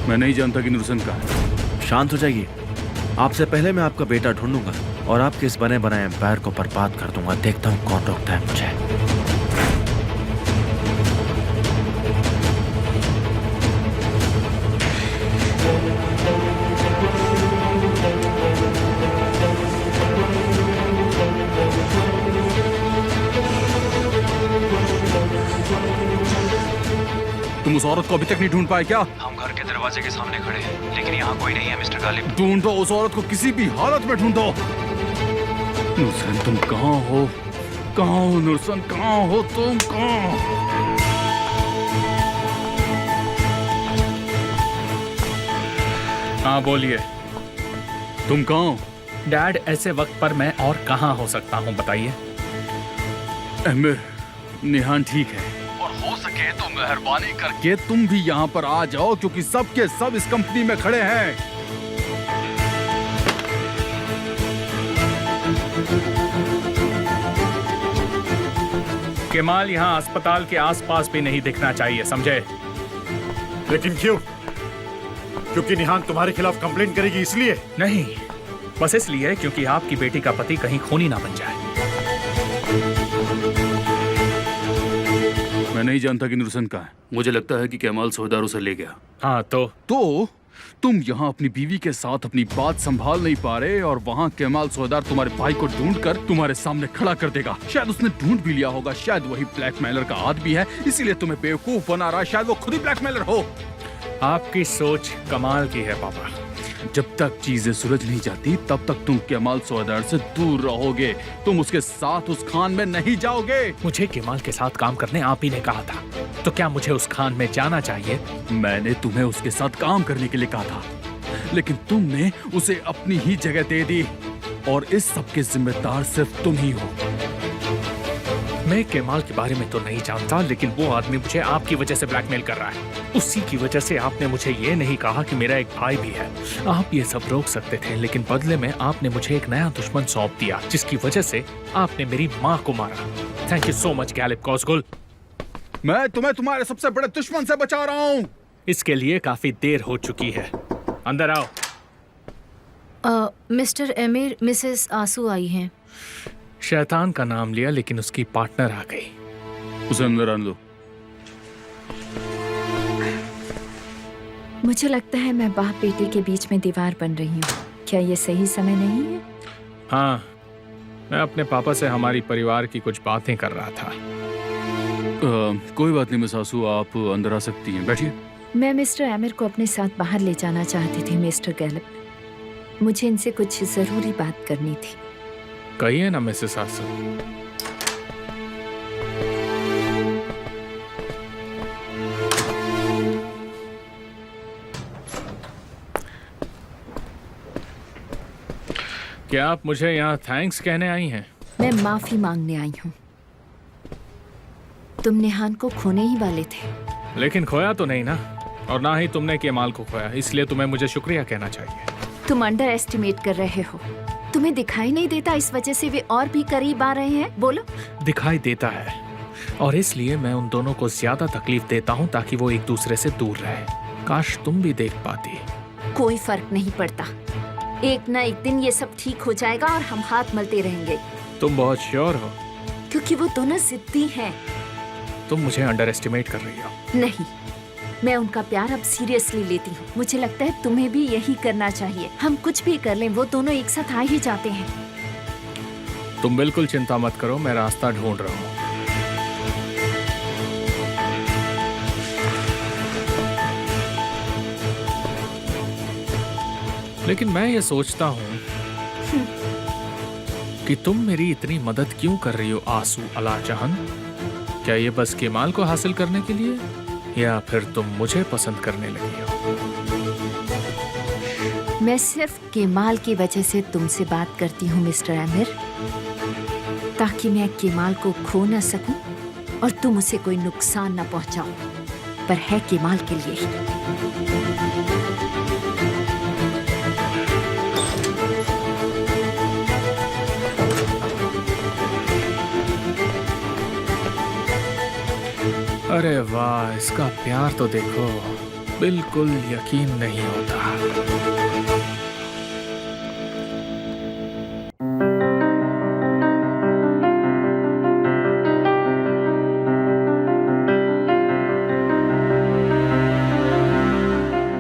मैं नहीं जानता कि नुरसन कहाँ है। शांत हो जाइए। आपसे पहले मैं आपका बेटा ढूंढूंगा और आपके इस बने बनाए एम्पायर को बर्बाद कर दूंगा। देखता हूँ कौन रोकता है मुझे। तुम उस औरत को अभी तक नहीं ढूंढ पाए क्या? हम घर के दरवाजे के सामने खड़े हैं, लेकिन यहाँ कोई नहीं है मिस्टर गालिब। ढूंढो उस औरत को, किसी भी हालत में ढूंढो। नुरसन तुम कहाँ हो? कहाँ हो नुरसन? कहाँ हो तुम? कहाँ? हाँ बोलिए तुम कहाँ हो? डैड, ऐसे वक्त पर मैं और कहाँ हो सकता हूँ बताइए। अहमद, निहान ठीक है और हो सके तो मेहरबानी करके तुम भी यहाँ पर आ जाओ, क्योंकि सब के सब इस कंपनी में खड़े हैं। केमाल यहाँ अस्पताल के आसपास भी नहीं दिखना चाहिए, समझे? लेकिन क्यों? क्योंकि निहान तुम्हारे खिलाफ कंप्लेंट करेगी इसलिए? नहीं, बस इसलिए क्योंकि आपकी बेटी का पति कहीं खूनी ना बन जाए। मैं नहीं जानता कि नुरसन कहाँ है। मुझे लगता है कि केमाल सोहदार उसे ले गया। हाँ तो तुम यहाँ अपनी बीवी के साथ अपनी बात संभाल नहीं पा रहे और वहाँ केमाल सोहदार तुम्हारे भाई को ढूंढकर तुम्हारे सामने खड़ा कर देगा। शायद उसने ढूंढ भी लिया होगा, शायद वही ब्लैकमेलर का आदमी है, इसीलिए तुम्हें बेवकूफ बना रहा है। शायद वो खुद ही ब्लैकमेलर हो। आपकी सोच कमाल की है पापा। जब तक चीजें सुलझ नहीं जाती तब तक तुम केमाल सोहदार से दूर रहोगे। तुम उसके साथ उस खान में नहीं जाओगे। मुझे केमाल के साथ काम करने आप ही ने कहा था, तो क्या मुझे उस खान में जाना चाहिए? मैंने तुम्हें उसके साथ काम करने के लिए कहा था, लेकिन तुमने उसे अपनी ही जगह दे दी और इस सब के जिम्मेदार सिर्फ तुम ही हो। मैं केमाल के बारे में तो नहीं जानता, लेकिन वो आदमी मुझे आपकी वजह से ब्लैकमेल कर रहा है। उसी की वजह से आपने मुझे ये नहीं कहा कि मेरा एक भाई भी है। आप ये सब रोक सकते थे, लेकिन बदले में आपने मुझे एक नया दुश्मन सौंप दिया, जिसकी वजह से आपने मेरी माँ को मारा। थैंक यू सो मच गैलिब कॉसगुल। मैं तुम्हें तुम्हारे सबसे बड़े दुश्मन से बचा रहा हूँ। इसके लिए काफी देर हो चुकी है। अंदर आओ। मिस्टर एमिर, मिसेस आंसू आई हैं। शैतान का नाम लिया, लेकिन उसकी पार्टनर आ गई। उसे अंदर आने दो। मुझे लगता है मैं बाप बेटे के बीच में दीवार बन रही हूँ। क्या ये सही समय नहीं है? हाँ, मैं अपने पापा से हमारी परिवार की कुछ बातें कर रहा था। कोई बात नहीं मिस आंसू, आप अंदर आ सकती हैं, बैठिए। मैं मिस्टर एमिर को अपने साथ बाहर ले जाना चाहती थी मिस्टर गैलिब। मुझे इनसे कुछ जरूरी बात करनी थी। कहिए ना मिसेस आंसू। क्या आप मुझे यहाँ थैंक्स कहने आई हैं? मैं माफी मांगने आई हूँ। तुम निहान को खोने ही वाले थे। लेकिन खोया तो नहीं ना, और ना ही तुमने केमाल को खोया, इसलिए तुम्हें मुझे शुक्रिया कहना चाहिए। तुम अंडर एस्टिमेट कर रहे हो। तुम्हें दिखाई नहीं देता इस वजह से वे और भी करीब आ रहे हैं? बोलो। दिखाई देता है, और इसलिए मैं उन दोनों को ज्यादा तकलीफ देता हूँ ताकि वो एक दूसरे से दूर रहे। काश तुम भी देख पाती। कोई फर्क नहीं पड़ता। एक ना एक दिन ये सब ठीक हो जाएगा और हम हाथ मलते रहेंगे। तुम बहुत श्योर हो? क्योंकि वो दोनों जिद्दी हैं। तुम मुझे अंडर एस्टिमेट कर रही हो। नहीं, मैं उनका प्यार अब सीरियसली लेती हूँ। मुझे लगता है तुम्हें भी यही करना चाहिए। हम कुछ भी कर लें, वो दोनों एक साथ आ ही जाते हैं। तुम बिल्कुल चिंता मत करो, मैं रास्ता ढूंढ रहा हूँ। लेकिन मैं ये सोचता हूँ कि तुम मेरी इतनी मदद क्यों कर रही हो आंसू अला जहान? क्या ये बस केमाल को हासिल करने के लिए, या फिर तुम मुझे पसंद करने लगी हो? मैं सिर्फ केमाल की वजह से तुमसे बात करती हूँ मिस्टर आमिर, ताकि मैं केमाल को खो न सकूं और तुम उसे कोई नुकसान न पहुंचाओ, पर है केमाल के लिए ही। अरे वाह, इसका प्यार तो देखो। बिल्कुल यकीन नहीं होता।